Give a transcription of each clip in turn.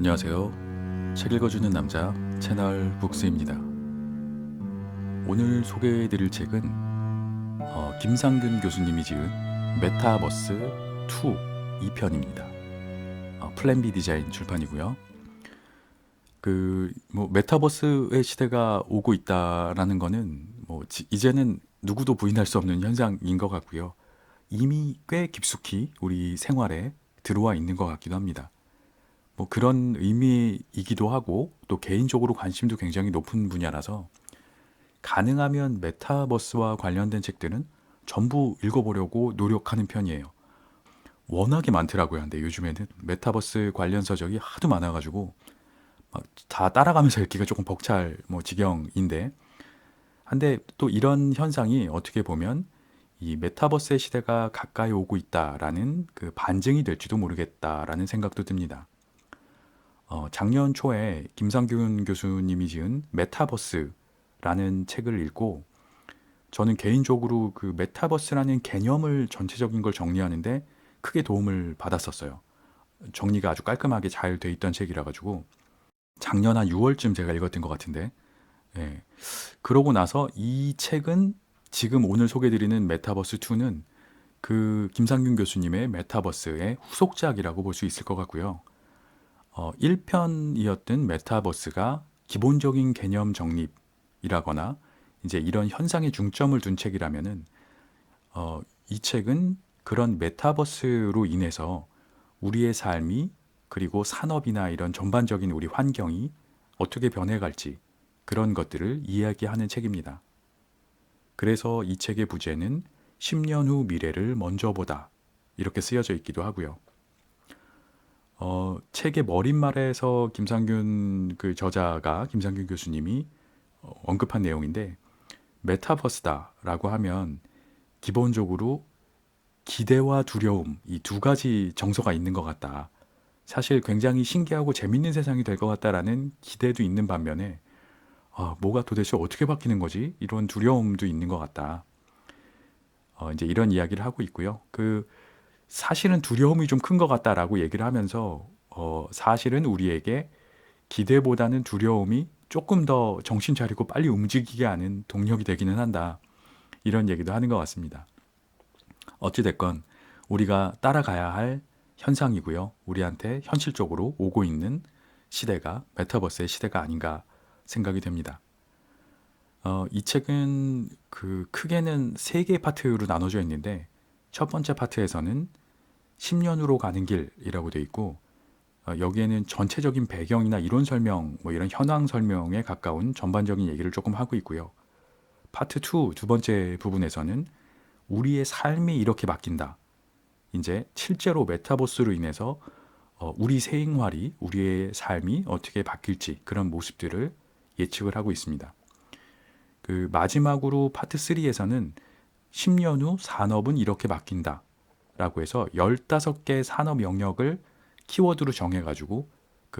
안녕하세요. 책 읽어주는 남자 채널 북스입니다. 오늘 소개해드릴 책은 김상균 교수님이 지은 메타버스 2 2편입니다. 플랜 B 디자인 출판이고요. 메타버스의 시대가 오고 있다라는 거는 이제는 누구도 부인할 수 없는 현상인 것 같고요. 이미 꽤 깊숙이 우리 생활에 들어와 있는 것 같기도 합니다. 그런 의미이기도 하고 또 개인적으로 관심도 굉장히 높은 분야라서 가능하면 메타버스와 관련된 책들은 전부 읽어보려고 노력하는 편이에요. 워낙에 많더라고요. 근데 요즘에는 메타버스 관련 서적이 하도 많아가지고 막 다 따라가면서 읽기가 조금 벅찰 지경인데, 한데 또 이런 현상이 어떻게 보면 이 메타버스의 시대가 가까이 오고 있다라는 그 반증이 될지도 모르겠다라는 생각도 듭니다. 작년 초에 김상균 교수님이 지은 메타버스라는 책을 읽고 저는 개인적으로 그 메타버스라는 개념을 전체적인 걸 정리하는데 크게 도움을 받았었어요. 정리가 아주 깔끔하게 잘 돼 있던 책이라 가지고 작년 한 6월쯤 제가 읽었던 것 같은데, 예. 그러고 나서 이 책은 지금 오늘 소개드리는 메타버스 2는 그 김상균 교수님의 메타버스의 후속작이라고 볼 수 있을 것 같고요. 1편이었던 메타버스가 기본적인 개념 정립이라거나 이제 이런 현상에 중점을 둔 책이라면은 이 책은 그런 메타버스로 인해서 우리의 삶이, 그리고 산업이나 이런 전반적인 우리 환경이 어떻게 변해갈지 그런 것들을 이야기하는 책입니다. 그래서 이 책의 부제는 10년 후 미래를 먼저 보다 이렇게 쓰여져 있기도 하고요. 책의 머릿말에서 김상균 그 저자가 김상균 교수님이 언급한 내용인데, 메타버스다라고 하면 기본적으로 기대와 두려움 이 두 가지 정서가 있는 것 같다. 사실 굉장히 신기하고 재밌는 세상이 될 것 같다라는 기대도 있는 반면에 뭐가 도대체 어떻게 바뀌는 거지? 이런 두려움도 있는 것 같다. 이제 이런 이야기를 하고 있고요. 사실은 두려움이 좀 큰 것 같다라고 얘기를 하면서 사실은 우리에게 기대보다는 두려움이 조금 더 정신 차리고 빨리 움직이게 하는 동력이 되기는 한다. 이런 얘기도 하는 것 같습니다. 어찌됐건 우리가 따라가야 할 현상이고요. 우리한테 현실적으로 오고 있는 시대가 메타버스의 시대가 아닌가 생각이 됩니다. 이 책은 크게는 세 개의 파트로 나눠져 있는데, 첫 번째 파트에서는 10년 후로 가는 길이라고 되어 있고, 여기에는 전체적인 배경이나 이론 설명, 이런 현황 설명에 가까운 전반적인 얘기를 조금 하고 있고요. 파트 2, 두 번째 부분에서는 우리의 삶이 이렇게 바뀐다. 이제 실제로 메타버스로 인해서 우리 생활이, 우리의 삶이 어떻게 바뀔지 그런 모습들을 예측을 하고 있습니다. 마지막으로 파트 3에서는 10년 후 산업은 이렇게 바뀐다 라고 해서 15개 산업 영역을 키워드로 정해가지고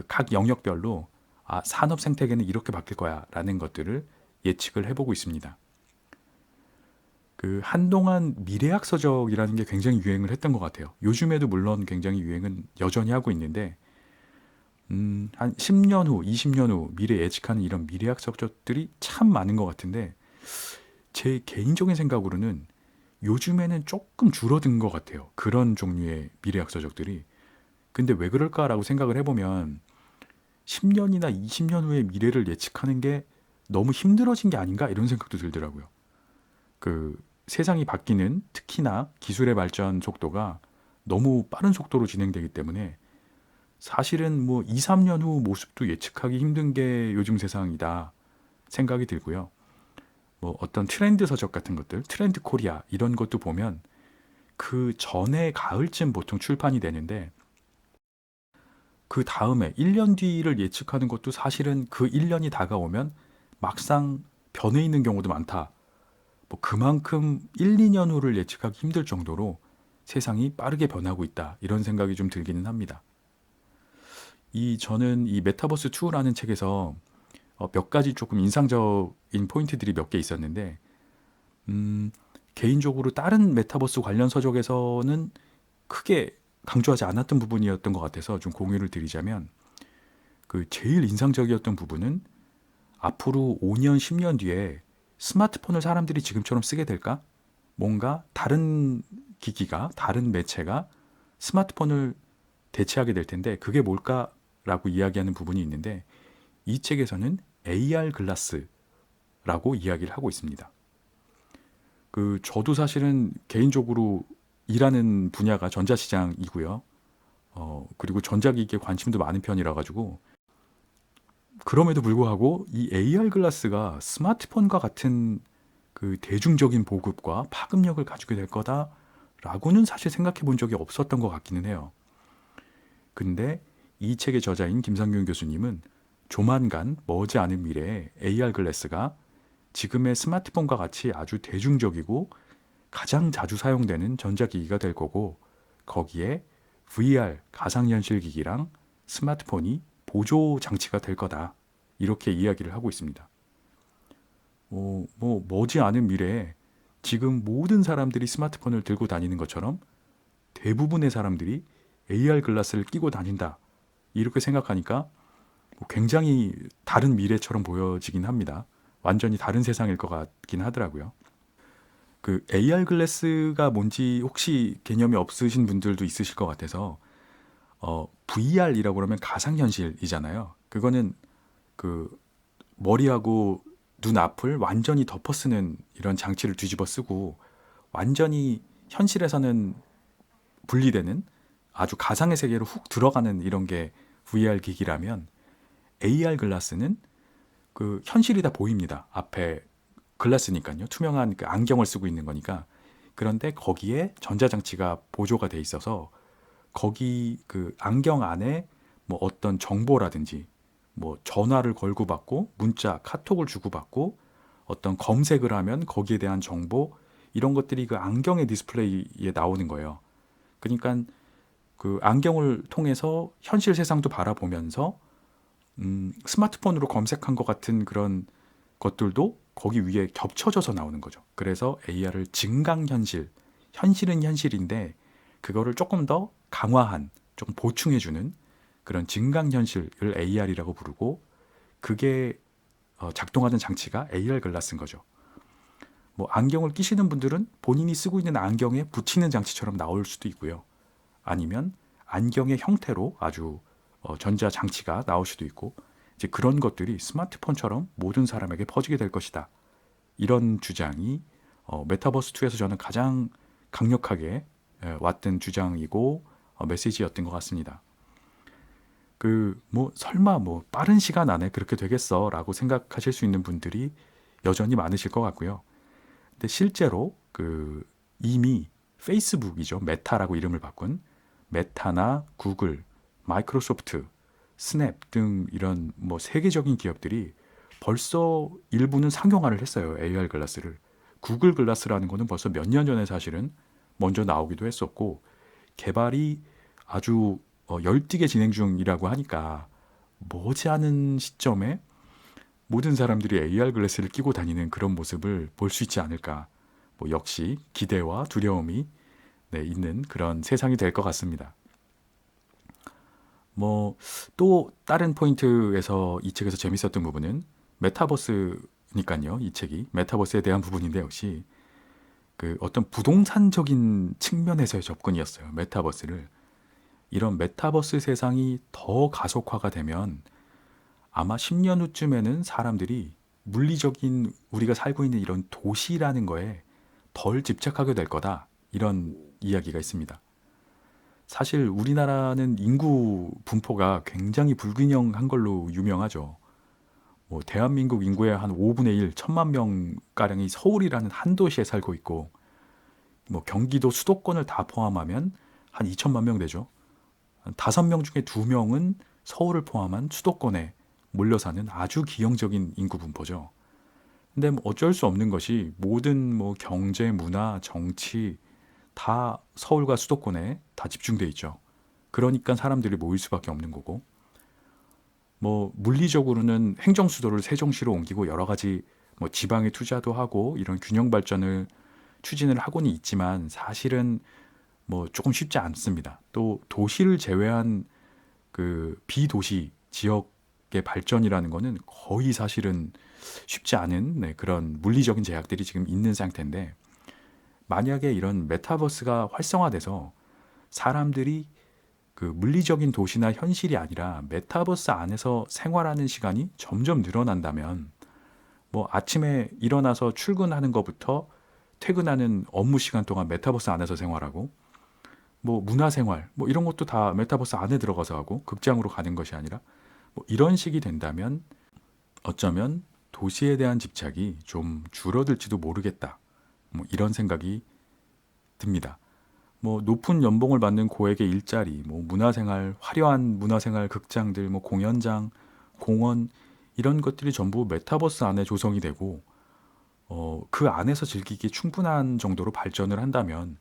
각 영역별로 산업 생태계는 이렇게 바뀔 거야 라는 것들을 예측을 해보고 있습니다. 한동안 미래학 서적이라는 게 굉장히 유행을 했던 것 같아요. 요즘에도 물론 굉장히 유행은 여전히 하고 있는데, 한 10년 후, 20년 후 미래 예측하는 이런 미래학 서적들이 참 많은 것 같은데, 제 개인적인 생각으로는 요즘에는 조금 줄어든 것 같아요. 그런 종류의 미래학 서적들이. 근데 왜 그럴까라고 생각을 해보면 10년이나 20년 후의 미래를 예측하는 게 너무 힘들어진 게 아닌가 이런 생각도 들더라고요. 세상이 바뀌는, 특히나 기술의 발전 속도가 너무 빠른 속도로 진행되기 때문에 사실은 2, 3년 후 모습도 예측하기 힘든 게 요즘 세상이다 생각이 들고요. 어떤 트렌드 서적 같은 것들, 트렌드 코리아 이런 것도 보면 그 전에 가을쯤 보통 출판이 되는데, 그 다음에 1년 뒤를 예측하는 것도 사실은 그 1년이 다가오면 막상 변해 있는 경우도 많다. 그만큼 1, 2년 후를 예측하기 힘들 정도로 세상이 빠르게 변하고 있다. 이런 생각이 좀 들기는 합니다. 저는 이 메타버스 2라는 책에서 몇 가지 조금 인상적인 포인트들이 몇 개 있었는데, 개인적으로 다른 메타버스 관련 서적에서는 크게 강조하지 않았던 부분이었던 것 같아서 좀 공유를 드리자면, 그 제일 인상적이었던 부분은 앞으로 5년, 10년 뒤에 스마트폰을 사람들이 지금처럼 쓰게 될까? 뭔가 다른 기기가, 다른 매체가 스마트폰을 대체하게 될 텐데 그게 뭘까라고 이야기하는 부분이 있는데 이 책에서는 AR 글라스라고 이야기를 하고 있습니다. 그 저도 사실은 개인적으로 일하는 분야가 전자시장이고요. 그리고 전자기기에 관심도 많은 편이라 가지고 그럼에도 불구하고 이 AR 글라스가 스마트폰과 같은 그 대중적인 보급과 파급력을 가지게 될 거다라고는 사실 생각해 본 적이 없었던 것 같기는 해요. 근데 이 책의 저자인 김상균 교수님은 조만간 머지않은 미래에 AR 글라스가 지금의 스마트폰과 같이 아주 대중적이고 가장 자주 사용되는 전자기기가 될 거고 거기에 VR 가상현실 기기랑 스마트폰이 보조 장치가 될 거다. 이렇게 이야기를 하고 있습니다. 머지않은 미래에 지금 모든 사람들이 스마트폰을 들고 다니는 것처럼 대부분의 사람들이 AR 글라스를 끼고 다닌다. 이렇게 생각하니까 굉장히 다른 미래처럼 보여지긴 합니다. 완전히 다른 세상일 것 같긴 하더라고요. 그 AR 글래스가 뭔지 혹시 개념이 없으신 분들도 있으실 것 같아서 VR이라고 그러면 가상현실이잖아요. 그거는 그 머리하고 눈 앞을 완전히 덮어 쓰는 이런 장치를 뒤집어 쓰고 완전히 현실에서는 분리되는 아주 가상의 세계로 훅 들어가는 이런 게 VR 기기라면 AR 글라스는 그 현실이 다 보입니다. 앞에 글라스니까요. 투명한 그 안경을 쓰고 있는 거니까. 그런데 거기에 전자장치가 보조가 돼 있어서 거기 그 안경 안에 뭐 어떤 정보라든지 뭐 전화를 걸고 받고 문자, 카톡을 주고받고 어떤 검색을 하면 거기에 대한 정보 이런 것들이 그 안경의 디스플레이에 나오는 거예요. 그러니까 그 안경을 통해서 현실 세상도 바라보면서 스마트폰으로 검색한 것 같은 그런 것들도 거기 위에 겹쳐져서 나오는 거죠. 그래서 AR을 증강현실, 현실은 현실인데 그거를 조금 더 강화한, 조금 보충해주는 그런 증강현실을 AR이라고 부르고 그게 작동하는 장치가 AR 글라스인 거죠. 뭐 안경을 끼시는 분들은 본인이 쓰고 있는 안경에 붙이는 장치처럼 나올 수도 있고요. 아니면 안경의 형태로 아주 전자 장치가 나올 수도 있고 이제 그런 것들이 스마트폰처럼 모든 사람에게 퍼지게 될 것이다. 이런 주장이 메타버스 2에서 저는 가장 강력하게 왔던 주장이고 메시지였던 것 같습니다. 그 뭐 설마 뭐 빠른 시간 안에 그렇게 되겠어라고 생각하실 수 있는 분들이 여전히 많으실 것 같고요. 근데 실제로 그 이미 페이스북이죠. 메타라고 이름을 바꾼 메타나 구글, 마이크로소프트, 스냅 등 이런 뭐 세계적인 기업들이 벌써 일부는 상용화를 했어요. AR 글라스를. 구글 글라스라는 거는 벌써 몇 년 전에 사실은 먼저 나오기도 했었고 개발이 아주 열띠게 진행 중이라고 하니까 머지않은 시점에 모든 사람들이 AR 글라스를 끼고 다니는 그런 모습을 볼 수 있지 않을까. 뭐 역시 기대와 두려움이 있는 그런 세상이 될 것 같습니다. 뭐 또 다른 포인트에서 이 책에서 재밌었던 부분은 메타버스니까요. 이 책이 메타버스에 대한 부분인데 역시 그 어떤 부동산적인 측면에서의 접근이었어요. 메타버스를. 이런 메타버스 세상이 더 가속화가 되면 아마 10년 후쯤에는 사람들이 물리적인 우리가 살고 있는 이런 도시라는 거에 덜 집착하게 될 거다. 이런 이야기가 있습니다. 사실 우리나라는 인구 분포가 굉장히 불균형한 걸로 유명하죠. 뭐 대한민국 인구의 한 5분의 1, 1000만 명가량이 서울이라는 한 도시에 살고 있고 뭐 경기도 수도권을 다 포함하면 한 2천만 명 되죠. 한 5명 중에 2명은 서울을 포함한 수도권에 몰려 사는 아주 기형적인 인구 분포죠. 근데 뭐 어쩔 수 없는 것이 모든 뭐 경제, 문화, 정치 다 서울과 수도권에 다 집중돼 있죠. 그러니까 사람들이 모일 수밖에 없는 거고 뭐 물리적으로는 행정 수도를 세종시로 옮기고 여러 가지 뭐 지방에 투자도 하고 이런 균형 발전을 추진을 하고는 있지만 사실은 뭐 조금 쉽지 않습니다. 또 도시를 제외한 그 비도시 지역 과학의 발전이라는 거는 거의 사실은 쉽지 않은 그런 물리적인 제약들이 지금 있는 상태인데, 만약에 이런 메타버스가 활성화돼서 사람들이 그 물리적인 도시나 현실이 아니라 메타버스 안에서 생활하는 시간이 점점 늘어난다면, 뭐 아침에 일어나서 출근하는 것부터 퇴근하는 업무 시간 동안 메타버스 안에서 생활하고, 뭐 문화생활 뭐 이런 것도 다 메타버스 안에 들어가서 하고, 극장으로 가는 것이 아니라 뭐 이런 식이 된다면 어쩌면 도시에 대한 집착이 좀 줄어들지도 모르겠다, 뭐 이런 생각이 듭니다. 뭐 높은 연봉을 받는 고액의 일자리, 뭐 문화생활, 화려한 문화생활 극장들, 뭐 공연장, 공원, 이런 것들이 전부 메타버스 안에 조성이 되고, 그 안에서 즐기기 충분한 정도로 발전을 한다면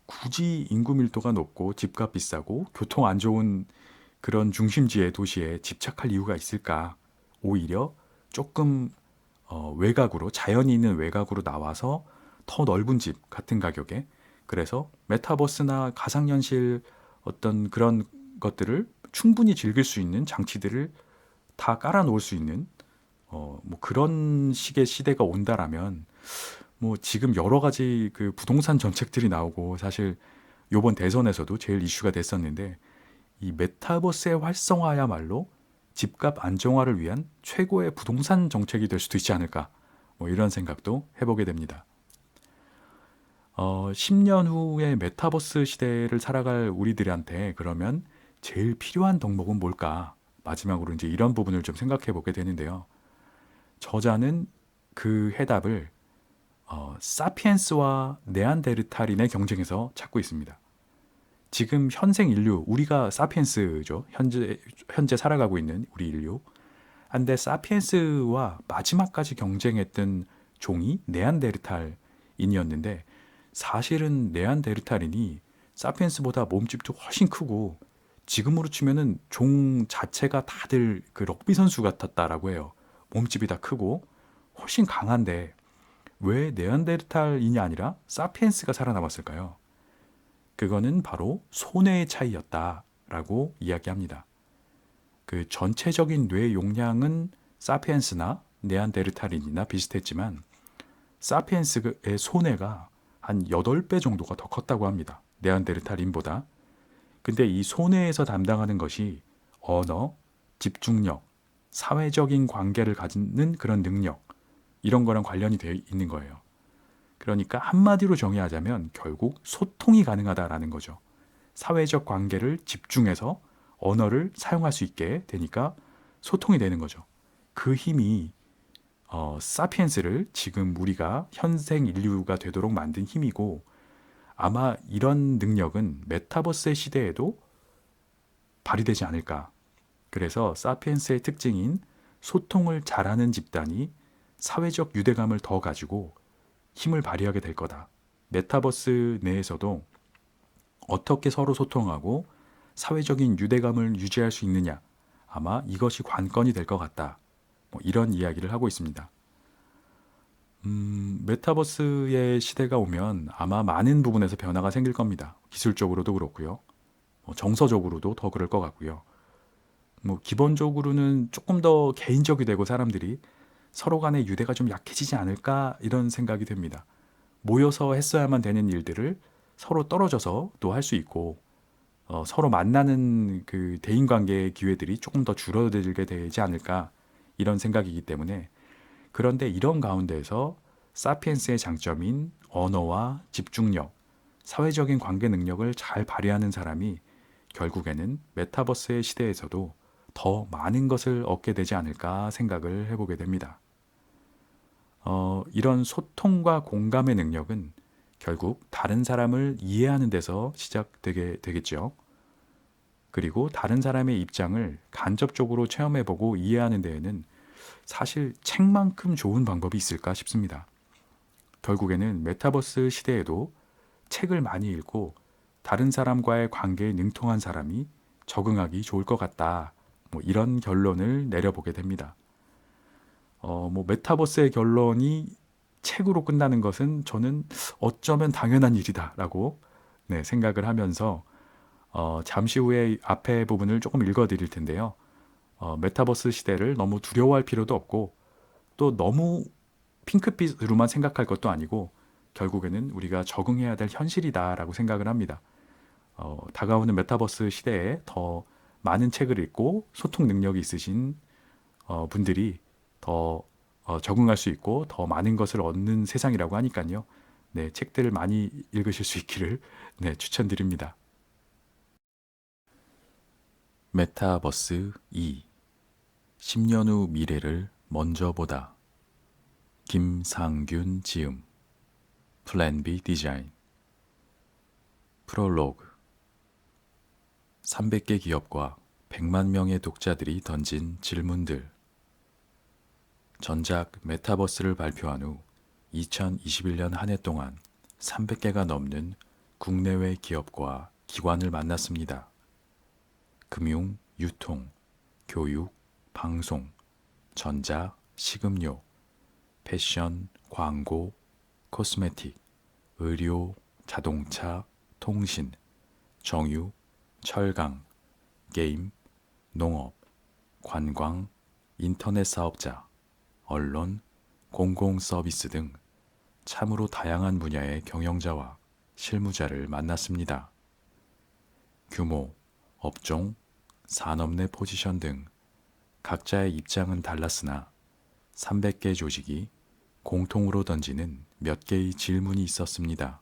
굳이 인구 밀도가 높고 집값 비싸고 교통 안 좋은 그런 중심지의 도시에 집착할 이유가 있을까? 오히려 조금 외곽으로, 자연이 있는 외곽으로 나와서 더 넓은 집 같은 가격에, 그래서 메타버스나 가상현실 어떤 그런 것들을 충분히 즐길 수 있는 장치들을 다 깔아놓을 수 있는 뭐 그런 식의 시대가 온다라면, 뭐 지금 여러 가지 그 부동산 정책들이 나오고, 사실 요번 대선에서도 제일 이슈가 됐었는데, 이 메타버스의 활성화야말로 집값 안정화를 위한 최고의 부동산 정책이 될 수도 있지 않을까, 뭐 이런 생각도 해보게 됩니다. 10년 후에 메타버스 시대를 살아갈 우리들한테 그러면 제일 필요한 덕목은 뭘까? 마지막으로 이제 이런 부분을 좀 생각해 보게 되는데요. 저자는 그 해답을 사피엔스와 네안데르탈인의 경쟁에서 찾고 있습니다. 지금 현생 인류, 우리가 사피엔스죠. 현재 살아가고 있는 우리 인류. 한데 사피엔스와 마지막까지 경쟁했던 종이 네안데르탈인이었는데, 사실은 네안데르탈인이 사피엔스보다 몸집도 훨씬 크고, 지금으로 치면은 종 자체가 다들 그 럭비 선수 같았다라고 해요. 몸집이 다 크고 훨씬 강한데 왜 네안데르탈인이 아니라 사피엔스가 살아남았을까요? 그거는 바로 손해의 차이였다라고 이야기합니다. 그 전체적인 뇌 용량은 사피엔스나 네안데르탈인이나 비슷했지만, 사피엔스의 손해가 한 8배 정도가 더 컸다고 합니다. 네안데르탈인보다. 근데 이 손해에서 담당하는 것이 언어, 집중력, 사회적인 관계를 가지는 그런 능력, 이런 거랑 관련이 되어 있는 거예요. 그러니까 한마디로 정의하자면 결국 소통이 가능하다라는 거죠. 사회적 관계를 집중해서 언어를 사용할 수 있게 되니까 소통이 되는 거죠. 그 힘이 사피엔스를 지금 우리가 현생 인류가 되도록 만든 힘이고, 아마 이런 능력은 메타버스의 시대에도 발휘되지 않을까. 그래서 사피엔스의 특징인 소통을 잘하는 집단이 사회적 유대감을 더 가지고 힘을 발휘하게 될 거다. 메타버스 내에서도 어떻게 서로 소통하고 사회적인 유대감을 유지할 수 있느냐, 아마 이것이 관건이 될 것 같다. 뭐 이런 이야기를 하고 있습니다. 메타버스의 시대가 오면 아마 많은 부분에서 변화가 생길 겁니다. 기술적으로도 그렇고요. 정서적으로도 더 그럴 것 같고요. 뭐 기본적으로는 조금 더 개인적이 되고 사람들이 서로 간의 유대가 좀 약해지지 않을까, 이런 생각이 듭니다. 모여서 했어야만 되는 일들을 서로 떨어져서 또 할 수 있고, 서로 만나는 그 대인관계의 기회들이 조금 더 줄어들게 되지 않을까, 이런 생각이기 때문에. 그런데 이런 가운데에서 사피엔스의 장점인 언어와 집중력, 사회적인 관계 능력을 잘 발휘하는 사람이 결국에는 메타버스의 시대에서도 더 많은 것을 얻게 되지 않을까 생각을 해보게 됩니다. 이런 소통과 공감의 능력은 결국 다른 사람을 이해하는 데서 시작되게 되겠죠. 그리고 다른 사람의 입장을 간접적으로 체험해보고 이해하는 데에는 사실 책만큼 좋은 방법이 있을까 싶습니다. 결국에는 메타버스 시대에도 책을 많이 읽고 다른 사람과의 관계에 능통한 사람이 적응하기 좋을 것 같다. 뭐 이런 결론을 내려보게 됩니다. 뭐 메타버스의 결론이 책으로 끝나는 것은 저는 어쩌면 당연한 일이다라고 생각을 하면서 잠시 후에 앞에 부분을 조금 읽어드릴 텐데요. 메타버스 시대를 너무 두려워할 필요도 없고 또 너무 핑크빛으로만 생각할 것도 아니고 결국에는 우리가 적응해야 될 현실이다라고 생각을 합니다. 다가오는 메타버스 시대에 더 많은 책을 읽고 소통 능력이 있으신 분들이 더 적응할 수 있고 더 많은 것을 얻는 세상이라고 하니까요. 네, 책들을 많이 읽으실 수 있기를 네, 추천드립니다. 메타버스 2 10년 후 미래를 먼저 보다. 김상균 지음 플랜 B 디자인 프롤로그 300개 기업과 100만 명의 독자들이 던진 질문들. 전작 메타버스를 발표한 후 2021년 한 해 동안 300개가 넘는 국내외 기업과 기관을 만났습니다. 금융, 유통, 교육, 방송, 전자, 식음료, 패션, 광고, 코스메틱, 의료, 자동차, 통신, 정유, 철강, 게임, 농업, 관광, 인터넷 사업자, 언론, 공공 서비스 등 참으로 다양한 분야의 경영자와 실무자를 만났습니다. 규모, 업종, 산업 내 포지션 등 각자의 입장은 달랐으나 300개 조직이 공통으로 던지는 몇 개의 질문이 있었습니다.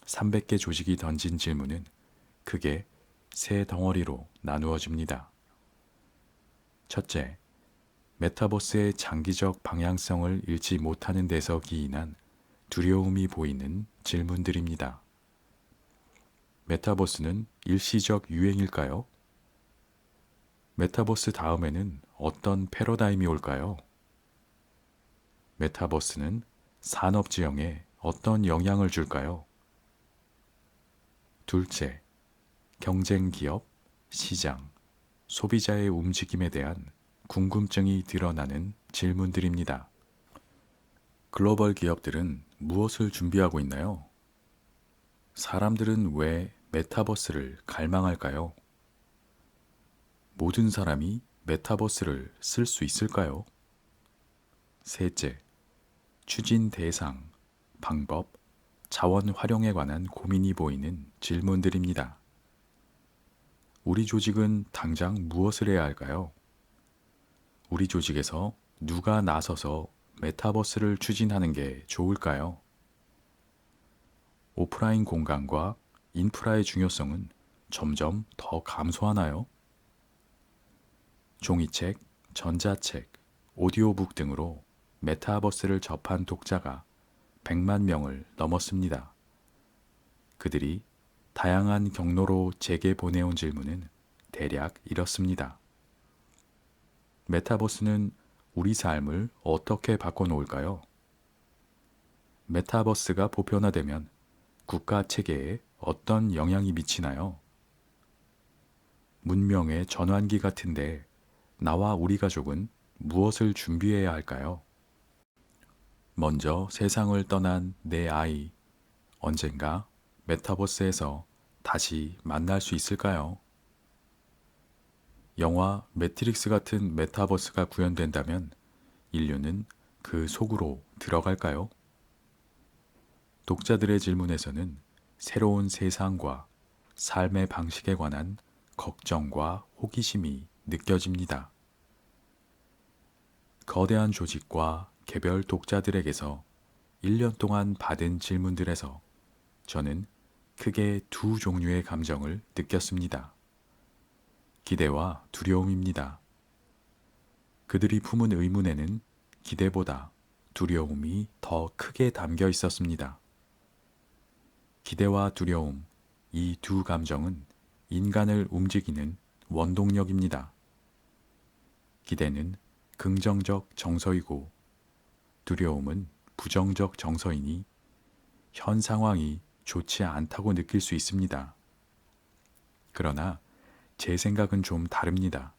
300개 조직이 던진 질문은 크게 세 덩어리로 나누어집니다. 첫째, 메타버스의 장기적 방향성을 잃지 못하는 데서 기인한 두려움이 보이는 질문들입니다. 메타버스는 일시적 유행일까요? 메타버스 다음에는 어떤 패러다임이 올까요? 메타버스는 산업 지형에 어떤 영향을 줄까요? 둘째, 경쟁 기업, 시장, 소비자의 움직임에 대한 궁금증이 드러나는 질문들입니다. 글로벌 기업들은 무엇을 준비하고 있나요? 사람들은 왜 메타버스를 갈망할까요? 모든 사람이 메타버스를 쓸 수 있을까요? 셋째, 추진 대상, 방법, 자원 활용에 관한 고민이 보이는 질문들입니다. 우리 조직은 당장 무엇을 해야 할까요? 우리 조직에서 누가 나서서 메타버스를 추진하는 게 좋을까요? 오프라인 공간과 인프라의 중요성은 점점 더 감소하나요? 종이책, 전자책, 오디오북 등으로 메타버스를 접한 독자가 100만 명을 넘었습니다. 그들이 다양한 경로로 제게 보내온 질문은 대략 이렇습니다. 메타버스는 우리 삶을 어떻게 바꿔놓을까요? 메타버스가 보편화되면 국가 체계에 어떤 영향이 미치나요? 문명의 전환기 같은데 나와 우리 가족은 무엇을 준비해야 할까요? 먼저 세상을 떠난 내 아이, 언젠가 메타버스에서 다시 만날 수 있을까요? 영화 매트릭스 같은 메타버스가 구현된다면 인류는 그 속으로 들어갈까요? 독자들의 질문에서는 새로운 세상과 삶의 방식에 관한 걱정과 호기심이 느껴집니다. 거대한 조직과 개별 독자들에게서 1년 동안 받은 질문들에서 저는 크게 두 종류의 감정을 느꼈습니다. 기대와 두려움입니다. 그들이 품은 의문에는 기대보다 두려움이 더 크게 담겨 있었습니다. 기대와 두려움, 이 두 감정은 인간을 움직이는 원동력입니다. 기대는 긍정적 정서이고 두려움은 부정적 정서이니 현 상황이 좋지 않다고 느낄 수 있습니다. 그러나 제 생각은 좀 다릅니다.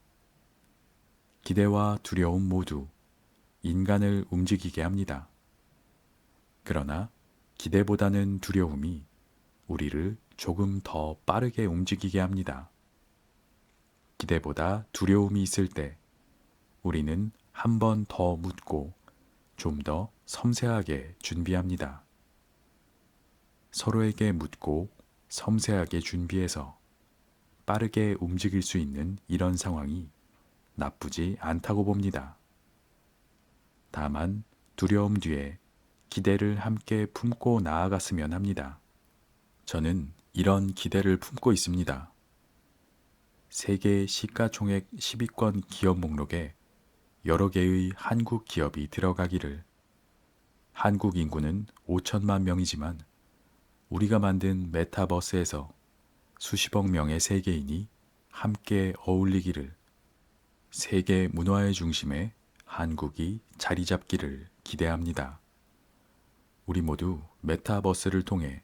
기대와 두려움 모두 인간을 움직이게 합니다. 그러나 기대보다는 두려움이 우리를 조금 더 빠르게 움직이게 합니다. 기대보다 두려움이 있을 때 우리는 한 번 더 묻고 좀 더 섬세하게 준비합니다. 서로에게 묻고 섬세하게 준비해서 빠르게 움직일 수 있는 이런 상황이 나쁘지 않다고 봅니다. 다만 두려움 뒤에 기대를 함께 품고 나아갔으면 합니다. 저는 이런 기대를 품고 있습니다. 세계 시가총액 10위권 기업 목록에 여러 개의 한국 기업이 들어가기를. 한국 인구는 5천만 명이지만 우리가 만든 메타버스에서 수십억 명의 세계인이 함께 어울리기를, 세계 문화의 중심에 한국이 자리 잡기를 기대합니다. 우리 모두 메타버스를 통해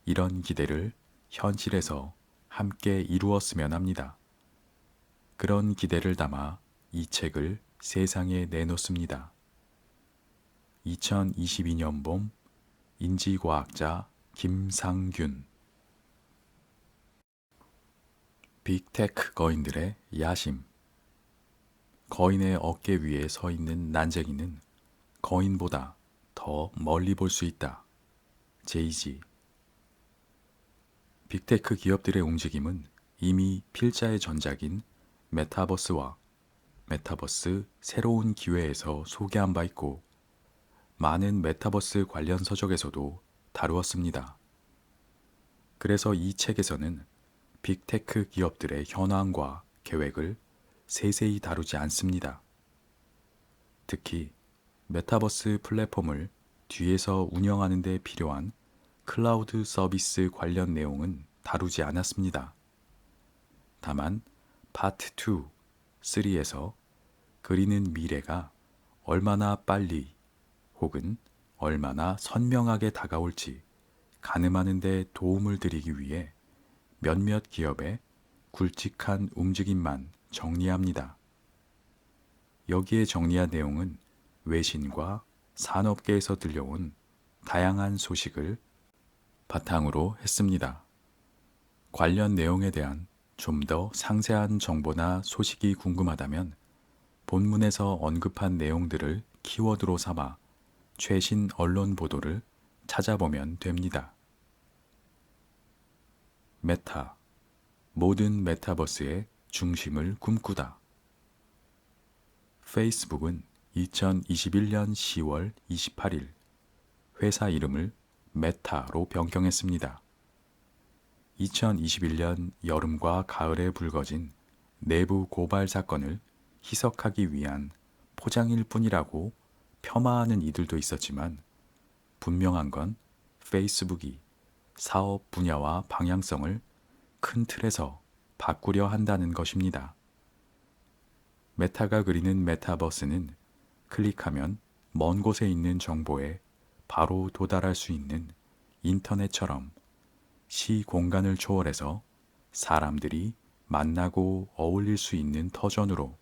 이런 기대를 현실에서 함께 이루었으면 합니다. 그런 기대를 담아 이 책을 세상에 내놓습니다. 2022년 봄 인지과학자 김상균. 빅테크 거인들의 야심. 거인의 어깨 위에 서 있는 난쟁이는 거인보다 더 멀리 볼 수 있다. 제이지. 빅테크 기업들의 움직임은 이미 필자의 전작인 메타버스와 메타버스 새로운 기회에서 소개한 바 있고 많은 메타버스 관련 서적에서도 다루었습니다. 그래서 이 책에서는 빅테크 기업들의 현황과 계획을 세세히 다루지 않습니다. 특히 메타버스 플랫폼을 뒤에서 운영하는 데 필요한 클라우드 서비스 관련 내용은 다루지 않았습니다. 다만 파트 2, 3에서 그리는 미래가 얼마나 빨리 혹은 얼마나 선명하게 다가올지 가늠하는 데 도움을 드리기 위해 몇몇 기업의 굵직한 움직임만 정리합니다. 여기에 정리한 내용은 외신과 산업계에서 들려온 다양한 소식을 바탕으로 했습니다. 관련 내용에 대한 좀 더 상세한 정보나 소식이 궁금하다면 본문에서 언급한 내용들을 키워드로 삼아 최신 언론 보도를 찾아보면 됩니다. 메타, 모든 메타버스의 중심을 꿈꾸다. 페이스북은 2021년 10월 28일 회사 이름을 메타로 변경했습니다. 2021년 여름과 가을에 불거진 내부 고발 사건을 희석하기 위한 포장일 뿐이라고 폄하하는 이들도 있었지만 분명한 건 페이스북이 사업 분야와 방향성을 큰 틀에서 바꾸려 한다는 것입니다. 메타가 그리는 메타버스는 클릭하면 먼 곳에 있는 정보에 바로 도달할 수 있는 인터넷처럼 시 공간을 초월해서 사람들이 만나고 어울릴 수 있는 터전으로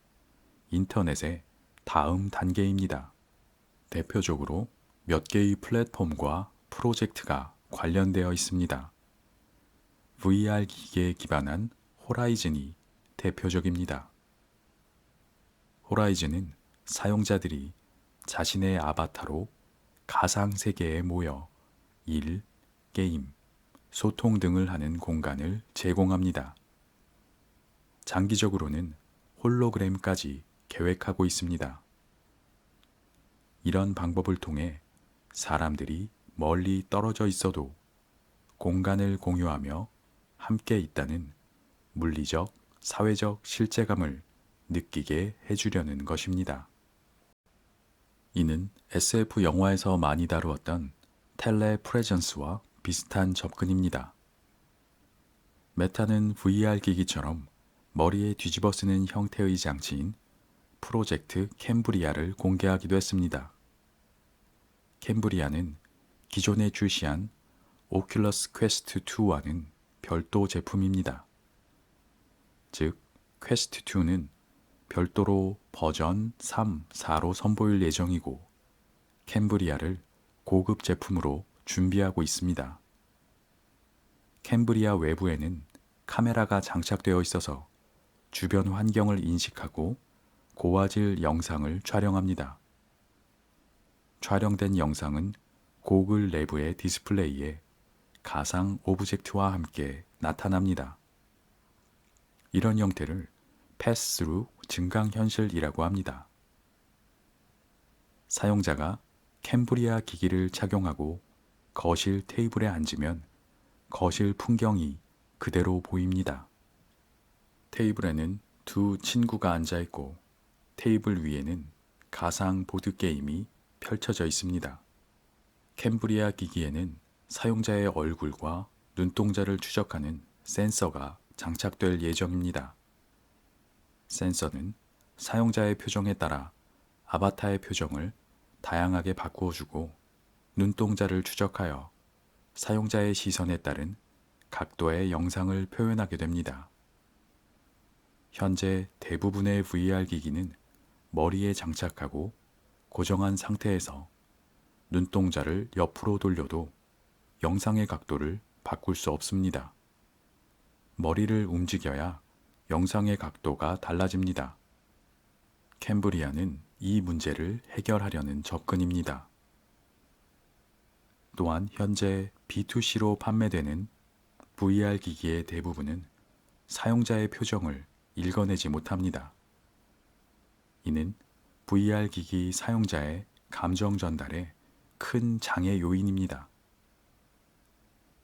인터넷의 다음 단계입니다. 대표적으로 몇 개의 플랫폼과 프로젝트가 관련되어 있습니다. VR 기기에 기반한 호라이즌이 대표적입니다. 호라이즌은 사용자들이 자신의 아바타로 가상 세계에 모여 일, 게임, 소통 등을 하는 공간을 제공합니다. 장기적으로는 홀로그램까지 계획하고 있습니다. 이런 방법을 통해 사람들이 멀리 떨어져 있어도 공간을 공유하며 함께 있다는 물리적, 사회적 실제감을 느끼게 해주려는 것입니다. 이는 SF 영화에서 많이 다루었던 텔레프레전스와 비슷한 접근입니다. 메타는 VR 기기처럼 머리에 뒤집어 쓰는 형태의 장치인 프로젝트 캠브리아를 공개하기도 했습니다. 캠브리아는 기존에 출시한 오큘러스 퀘스트 2와는 별도 제품입니다. 즉, 퀘스트 2는 별도로 버전 3, 4로 선보일 예정이고 캠브리아를 고급 제품으로 준비하고 있습니다. 캠브리아 외부에는 카메라가 장착되어 있어서 주변 환경을 인식하고 고화질 영상을 촬영합니다. 촬영된 영상은 고글 내부의 디스플레이에 가상 오브젝트와 함께 나타납니다. 이런 형태를 패스스루 증강현실이라고 합니다. 사용자가 캠브리아 기기를 착용하고 거실 테이블에 앉으면 거실 풍경이 그대로 보입니다. 테이블에는 두 친구가 앉아 있고 테이블 위에는 가상 보드게임이 펼쳐져 있습니다. 캠브리아 기기에는 사용자의 얼굴과 눈동자를 추적하는 센서가 장착될 예정입니다. 센서는 사용자의 표정에 따라 아바타의 표정을 다양하게 바꾸어주고 눈동자를 추적하여 사용자의 시선에 따른 각도의 영상을 표현하게 됩니다. 현재 대부분의 VR 기기는 머리에 장착하고 고정한 상태에서 눈동자를 옆으로 돌려도 영상의 각도를 바꿀 수 없습니다. 머리를 움직여야 영상의 각도가 달라집니다. 캠브리아는 이 문제를 해결하려는 접근입니다. 또한 현재 B2C로 판매되는 VR 기기의 대부분은 사용자의 표정을 읽어내지 못합니다. 이는 VR 기기 사용자의 감정 전달에 큰 장애 요인입니다.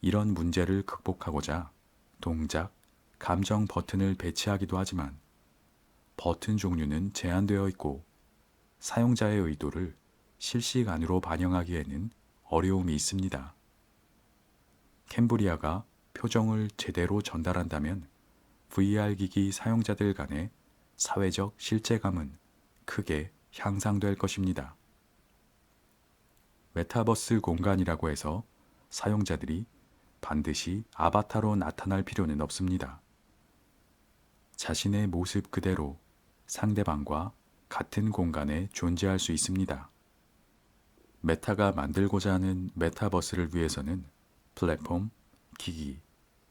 이런 문제를 극복하고자 동작, 감정 버튼을 배치하기도 하지만 버튼 종류는 제한되어 있고 사용자의 의도를 실시간으로 반영하기에는 어려움이 있습니다. 캠브리아가 표정을 제대로 전달한다면 VR 기기 사용자들 간의 사회적 실제감은 크게 향상될 것입니다. 메타버스 공간이라고 해서 사용자들이 반드시 아바타로 나타날 필요는 없습니다. 자신의 모습 그대로 상대방과 같은 공간에 존재할 수 있습니다. 메타가 만들고자 하는 메타버스를 위해서는 플랫폼, 기기,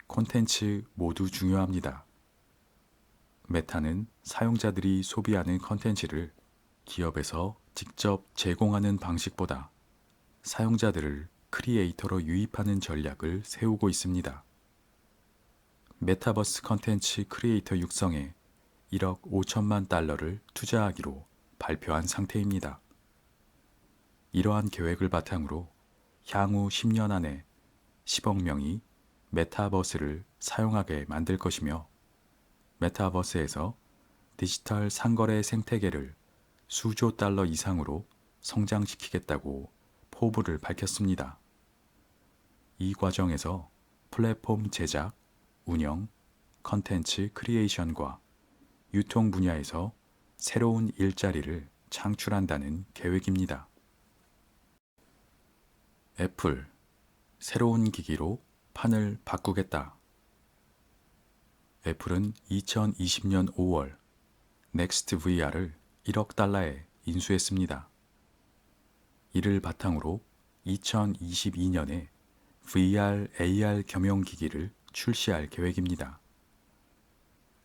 콘텐츠 모두 중요합니다. 메타는 사용자들이 소비하는 콘텐츠를 기업에서 직접 제공하는 방식보다 사용자들을 크리에이터로 유입하는 전략을 세우고 있습니다. 메타버스 콘텐츠 크리에이터 육성에 1억 5천만 달러를 투자하기로 발표한 상태입니다. 이러한 계획을 바탕으로 향후 10년 안에 10억 명이 메타버스를 사용하게 만들 것이며 메타버스에서 디지털 상거래 생태계를 수조 달러 이상으로 성장시키겠다고 포부를 밝혔습니다. 이 과정에서 플랫폼 제작, 운영, 컨텐츠 크리에이션과 유통 분야에서 새로운 일자리를 창출한다는 계획입니다. 애플, 새로운 기기로 판을 바꾸겠다. 애플은 2020년 5월 넥스트 VR을 1억 달러에 인수했습니다. 이를 바탕으로 2022년에 VR, AR 겸용 기기를 출시할 계획입니다.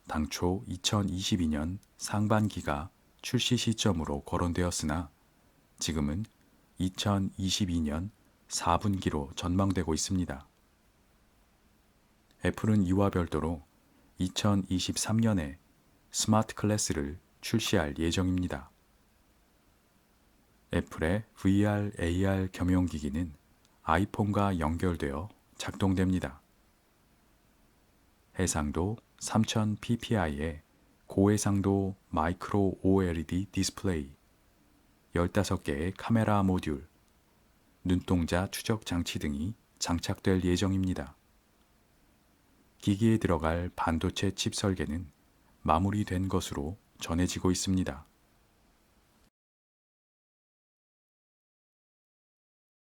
당초 2022년 상반기가 출시 시점으로 거론되었으나 지금은 2022년 4분기로 전망되고 있습니다. 애플은 이와 별도로 2023년에 스마트 클래스를 출시할 예정입니다. 애플의 VR, AR 겸용 기기는 아이폰과 연결되어 작동됩니다. 해상도 3000 ppi의 고해상도 마이크로 OLED 디스플레이, 15개의 카메라 모듈, 눈동자 추적 장치 등이 장착될 예정입니다. 기기에 들어갈 반도체 칩 설계는 마무리된 것으로 전해지고 있습니다.